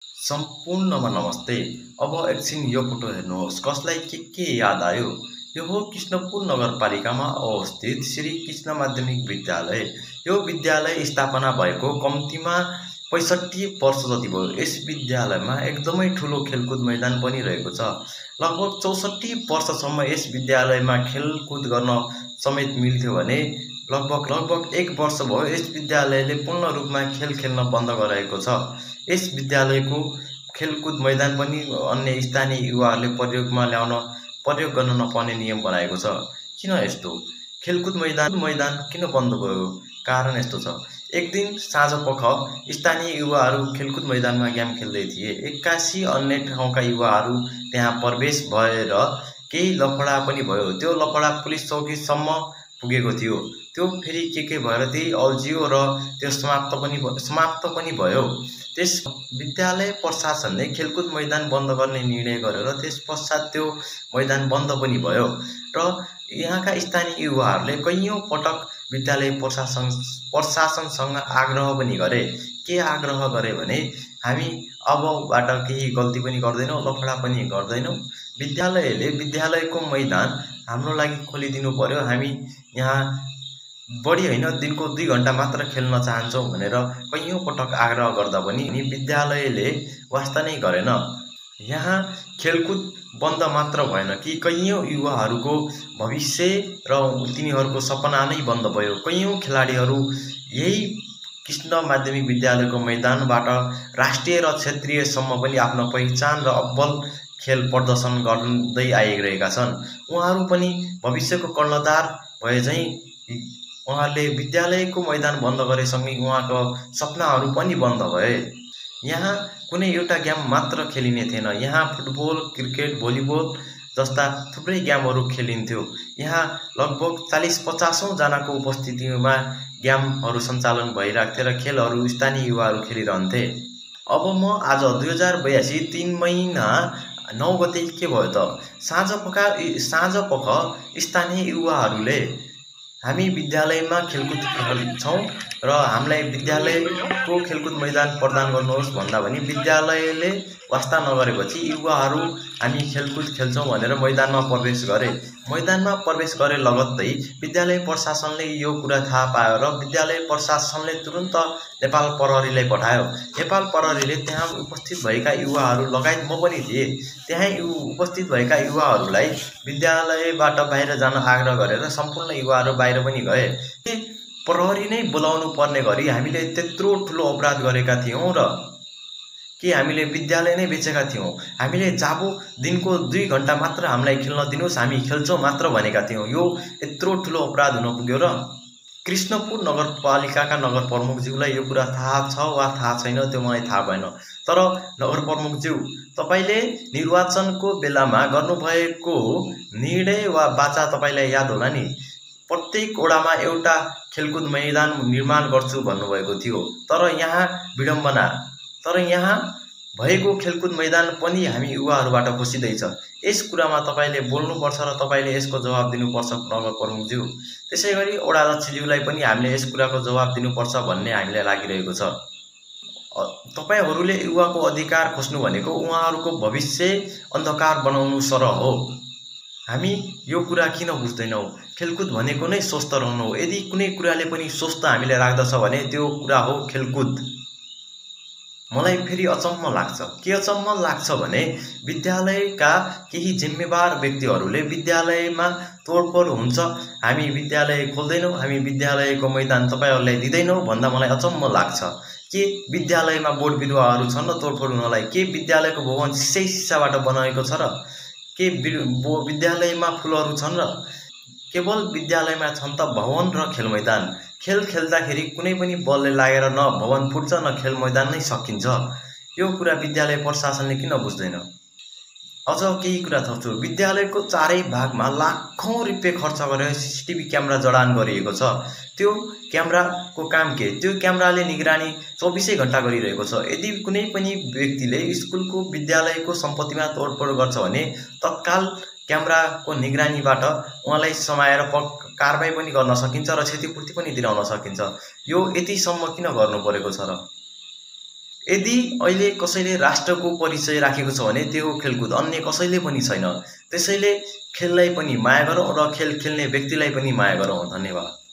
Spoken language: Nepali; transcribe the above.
सम्पूर्णमा नमस्ते। अब एकछिन यो फोटो हेर्नुहोस्, कसलाई के याद आयो? यो हो कृष्णपुर नगरपालिकामा अवस्थित श्री कृष्ण माध्यमिक विद्यालय। यो विद्यालय स्थापना भएको कम्तीमा 65 वर्ष जति भयो। यस विद्यालयमा एकदमै ठुलो खेलकुद मैदान पनि रहेको छ। लगभग 64 वर्षसम्म यस विद्यालयमा खेलकुद गर्न समेत मिल्थ्यो भने लगभग 1 वर्ष भयो यस विद्यालयले पूर्ण रूपमा खेल खेल्न बन्द गराएको छ। यस विद्यालयको खेलकुद मैदान पनि अन्य स्थानीय युवाहरूले प्रयोग गर्न नपाउने नियम बनाएको छ। किन यस्तो? खेलकुद मैदान किन बन्द भयो? कारण यस्तो छ। एक दिन साँझपख स्थानीय युवाहरू खेलकुद मैदानमा गेम खेल्दै थिए। एक्कासी अन्य ठाउँका युवाहरू त्यहाँ प्रवेश भएर केही लफडा पनि भयो। त्यो लफडा पुलिस चौकीसम्म पुगेको थियो। त्यो फेरि के भएर त्यही अल्झियो र त्यो समाप्त पनि भयो। त्यस विद्यालय प्रशासनले खेलकुद मैदान बन्द गर्ने निर्णय गरेर त्यस पश्चात त्यो मैदान बन्द पनि भयो र यहाँका स्थानीय युवाहरूले कैयौं पटक विद्यालय प्रशासनसँग आग्रह पनि गरे। के आग्रह गरे भने हामी अबबाट केही गल्ती पनि गर्दैनौँ, लफडा पनि गर्दैनौँ। विद्यालयले विद्यालयको मैदान हाम्रो लागि खोलिदिनु पर्यो। हामी यहाँ बढी होइन, दिनको 2 घण्टा मात्र खेल्न चाहन्छौँ भनेर कैयौं पटक आग्रह गर्दा पनि विद्यालयले वास्ता नै गरेन। यहाँ खेलकुद बन्द मात्र भएन कि कैयौं युवाहरूको भविष्य र तिनीहरूको सपना नै बन्द भयो। कैयौं खेलाडीहरू यही कृष्ण माध्यमिक विद्यालयको मैदानबाट राष्ट्रिय र क्षेत्रीयसम्म पनि आफ्नो पहिचान र अब्बल खेल प्रदर्शन गर्दै आइरहेका छन्। उहाँहरू पनि भविष्यको कर्णधार भए झैं उहाँले विद्यालयको मैदान बन्द गरेसँगै उहाँको सपनाहरू पनि बन्द भए। यहाँ कुनै एउटा गेम मात्र खेलिने थिएन। यहाँ फुटबल, क्रिकेट, भलिबल जस्ता थुप्रै गेमहरू खेलिन्थ्यो। यहाँ लगभग 40-50 जनाको उपस्थितिमा गेमहरू सञ्चालन भइरहेको थियो र खेलहरू स्थानीय युवाहरू खेलिरहन्थे। अब म आज 2082 3 महिना 9 गते के भयो त? साँझपख स्थानीय युवाहरूले हामी विद्यालयमा खेलकुद खेल्छौँ र हामीलाई विद्यालयको खेलकुद मैदान प्रदान गर्नुहोस् भन्दा पनि विद्यालयले वास्ता नगरेपछि युवाहरू हामी खेलकुद खेल्छौँ भनेर मैदानमा प्रवेश गरे। मैदानमा प्रवेश गरे लगत्तै विद्यालय प्रशासनले यो कुरा थाहा पायो र विद्यालय प्रशासनले तुरुन्त नेपाल प्रहरीलाई पठायो। नेपाल प्रहरीले त्यहाँ उपस्थित भएका युवाहरू लगायत म पनि थिएँ। त्यहाँ उपस्थित भएका युवाहरूलाई विद्यालयबाट बाहिर जान आग्रह गरेर सम्पूर्ण युवाहरू बाहिर पनि गए। प्रहरी नै बोलाउनु पर्ने गरी हामीले त्यत्रो ठुलो अपराध गरेका थियौँ र कि हामीले विद्यालय नै बेचेका थियौँ। हामीले जाबो दिनको 2 घण्टा मात्र हामीलाई खेल्न दिनुहोस्, हामी खेल्छौँ मात्र भनेका थियौँ। यो यत्रो ठुलो अपराध हुन पुग्यो र कृष्णपुर नगरपालिकाका नगर प्रमुखज्यूलाई यो कुरा थाहा छ वा थाहा छैन त्यो मलाई थाहा भएन। तर नगर प्रमुखज्यू, तपाईले निर्वाचनको बेलामा गर्नुभएको निर्णय वा वाचा तपाईलाई याद होला नि। प्रत्येक वडामा एउटा खेलकुद मैदान निर्माण गर्छु भन्नुभएको थियो। तर यहाँ विडम्बना, तर यहाँ भएको खेलकुद मैदान पनि हामी युवाहरूबाट खोसिँदैछ। यस कुरामा तपाईले बोल्नुपर्छ र तपाईले यसको जवाब दिनुपर्छ नगर प्रमुखज्यू। त्यसैगरी वडा अध्यक्षज्यूलाई पनि हामीले यस कुराको जवाब दिनुपर्छ भन्ने हामीलाई लागिरहेको छ। तपाईहरूले युवाको अधिकार खोज्नु भनेको उहाँहरूको भविष्य अन्धकार बनाउनु सरह हो। हामी यो कुरा किन बुझ्दैनौँ? खेलकुद भनेको नै स्वस्थ रहनु हो। यदि कुनै कुराले पनि स्वस्थ हामीले राख्दछ भने त्यो कुरा हो खेलकुद। मलाई फेरि अचम्म लाग्छ। के अचम्म लाग्छ भने विद्यालयका केही जिम्मेवार व्यक्तिहरूले विद्यालयमा तोडफोड हुन्छ, हामी विद्यालय खोल्दैनौँ, हामी विद्यालयको मैदान तपाईहरूलाई दिँदैनौँ भन्दा मलाई अचम्म लाग्छ। के विद्यालयमा बोट बिरुवाहरू छन् र तोडफोड हुनलाई? के विद्यालयको भवन सिसाबाट बनाएको छ र? के विद्यालयमा फुलहरू छन् र? केवल विद्यालयमा छन् त भवन र खेल मैदान। खेल खेल्दाखेरि कुनै पनि बलले लागेर न भवन फुट्छ न खेल मैदान नै सकिन्छ। यो कुरा विद्यालय प्रशासनले किन बुझ्दैन? अझ केही कुरा थप्छु। विद्यालयको चारै भागमा लाखौं रुपियाँ खर्च गरेर सीसीटीभी क्यामेरा जडान गरिएको छ। त्यो क्यामेराको काम के? त्यो क्यामेराले निगरानी 24 घण्टा गरिरहेको छ। यदि कुनै पनि व्यक्तिले स्कुलको विद्यालयको सम्पत्तिमा तोडफोड गर्छ भने तत्काल क्यामेराको निगरानीबाट उहाँलाई समाएर कारबाही पनि गर्न सकिन्छ र क्षतिपूर्ति पनि दिलाउन सकिन्छ। यो यतिसम्म किन गर्नु परेको छ र? यदि अहिले कसैले राष्ट्रको परिचय राखेको छ भने त्यो हो खेलकुद, अन्य कसैले पनि छैन। त्यसैले खेललाई पनि माया गरौँ र खेल खेल्ने व्यक्तिलाई पनि माया गरौँ। धन्यवाद।